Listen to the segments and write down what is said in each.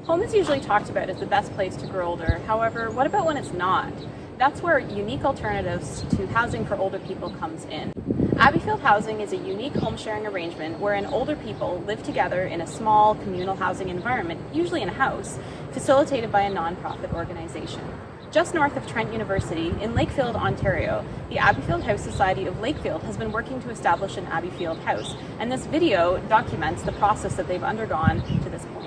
Home is usually talked about as the best place to grow older. However, what about when it's not? That's where unique alternatives to housing for older people comes in. Abbeyfield Housing is a unique home sharing arrangement wherein older people live together in a small communal housing environment, usually in a house, facilitated by a non-profit organization. Just north of Trent University, in Lakefield, Ontario, the Abbeyfield House Society of Lakefield has been working to establish an Abbeyfield house, and this video documents the process that they've undergone to this point.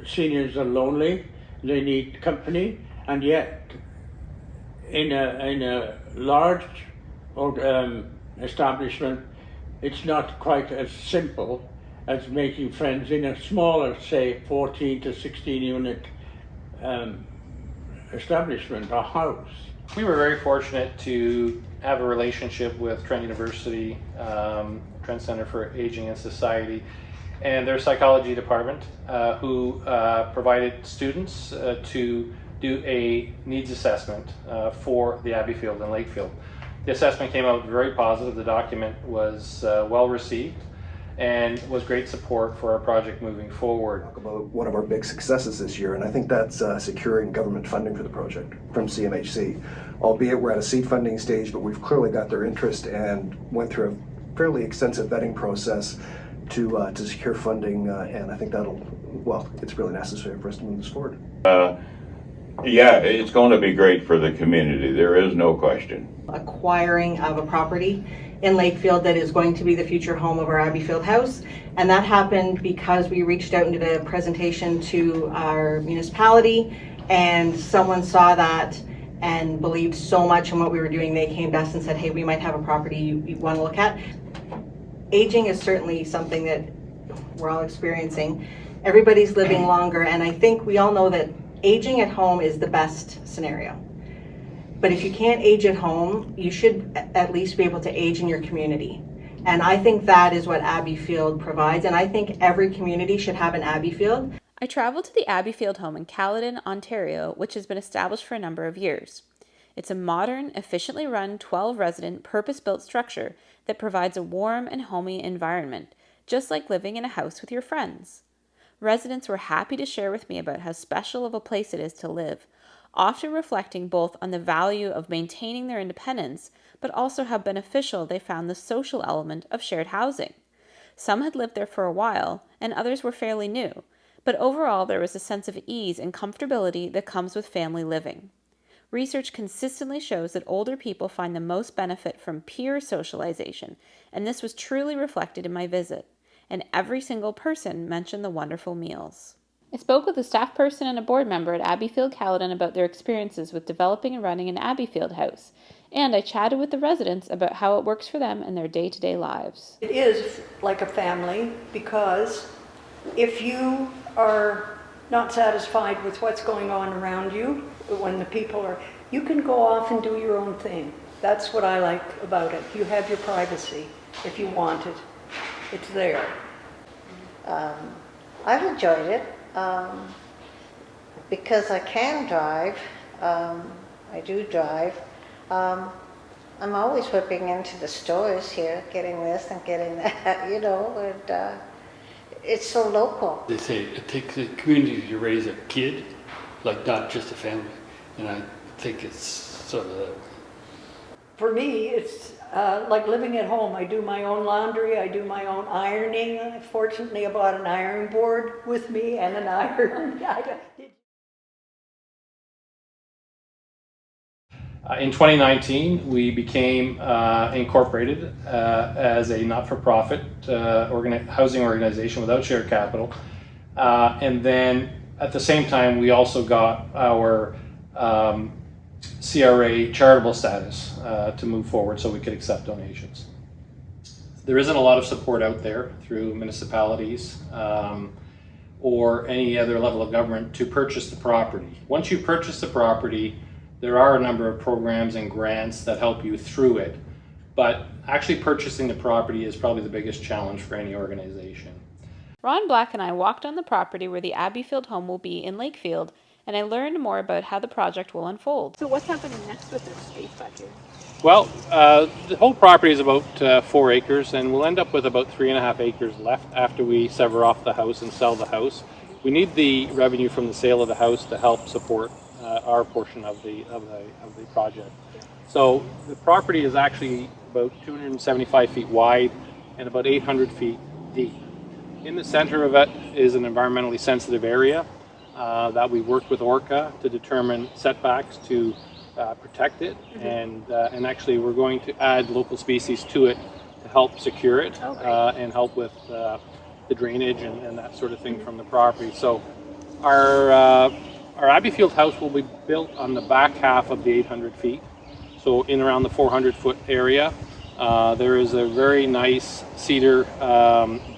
Seniors are lonely, they need company, and yet in a large establishment, it's not quite as simple as making friends in a smaller, say 14 to 16 unit establishment or house. We were very fortunate to have a relationship with Trent University, Trent Center for Aging and Society, and their psychology department, who provided students to do a needs assessment for the Abbeyfield and Lakefield. The assessment came out very positive. The document was well received and was great support for our project moving forward. Talk about one of our big successes this year, and I think that's securing government funding for the project from CMHC. Albeit we're at a seed funding stage, but we've clearly got their interest and went through a fairly extensive vetting process to secure funding, and I think it's really necessary for us to move this forward. Yeah, it's going to be great for the community. There is no question. Acquiring of a property in Lakefield that is going to be the future home of our Abbeyfield house, and that happened because we reached out and did a presentation to our municipality, and someone saw that and believed so much in what we were doing, they came to us and said, hey, we might have a property you want to look at. Aging is certainly something that we're all experiencing. Everybody's living longer, and I think we all know that aging at home is the best scenario. But if you can't age at home, you should at least be able to age in your community. And I think that is what Abbeyfield provides, and I think every community should have an Abbeyfield. I traveled to the Abbeyfield home in Caledon, Ontario, which has been established for a number of years. It's a modern, efficiently run 12-resident, purpose-built structure that provides a warm and homey environment, just like living in a house with your friends. Residents were happy to share with me about how special of a place it is to live, often reflecting both on the value of maintaining their independence, but also how beneficial they found the social element of shared housing. Some had lived there for a while, and others were fairly new, but overall there was a sense of ease and comfortability that comes with family living. Research consistently shows that older people find the most benefit from peer socialization, and this was truly reflected in my visit, and every single person mentioned the wonderful meals. I spoke with a staff person and a board member at Abbeyfield Caledon about their experiences with developing and running an Abbeyfield house, and I chatted with the residents about how it works for them in their day-to-day lives. It is like a family, because if you are not satisfied with what's going on around you, when the people are, you can go off and do your own thing. That's what I like about it. You have your privacy if you want it. It's there. I've enjoyed it because I can drive. I do drive. I'm always whipping into the stores here, getting this and getting that, and it's so local. They say it takes a community to raise a kid, like not just a family, and I think it's sort of For me, it's like living at home. I do my own laundry, I do my own ironing. Fortunately, I bought an iron board with me and an iron. In 2019, we became incorporated as a not-for-profit housing organization without shared capital. And then at the same time, we also got our CRA charitable status to move forward so we could accept donations. There isn't a lot of support out there through municipalities or any other level of government to purchase the property. Once you purchase the property, there are a number of programs and grants that help you through it, but actually purchasing the property is probably the biggest challenge for any organization. Ron Black and I walked on the property where the Abbeyfield home will be in Lakefield, and I learned more about how the project will unfold. So what's happening next with this space back here? Well, the whole property is about 4 acres, and we'll end up with about 3.5 acres left after we sever off the house and sell the house. we need the revenue from the sale of the house to help support our portion of the project. So the property is actually about 275 feet wide and about 800 feet deep. In the center of it is an environmentally sensitive area that we worked with Orca to determine setbacks to protect it, and actually we're going to add local species to it to help secure it and help with the drainage and that sort of thing from the property. So our Abbeyfield house will be built on the back half of the 800 feet, so in around the 400-foot area. There is a very nice cedar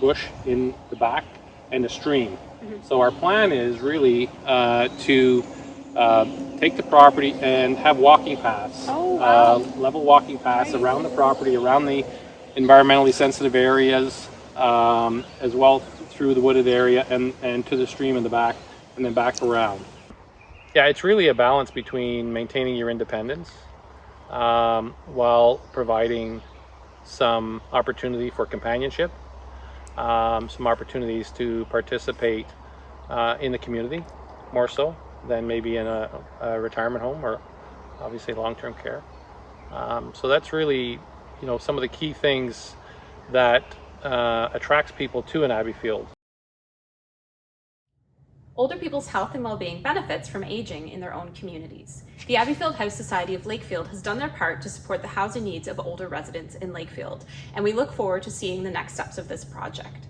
bush in the back and a stream. So our plan is really to take the property and have walking paths, level walking paths around the property, around the environmentally sensitive areas, as well through the wooded area and to the stream in the back, and then back around. Yeah, it's really a balance between maintaining your independence while providing some opportunity for companionship, some opportunities to participate in the community more so than maybe in a retirement home or obviously long-term care. So that's really, some of the key things that attracts people to an Abbeyfield. Older people's health and well-being benefits from aging in their own communities. The Abbeyfield House Society of Lakefield has done their part to support the housing needs of older residents in Lakefield, and we look forward to seeing the next steps of this project.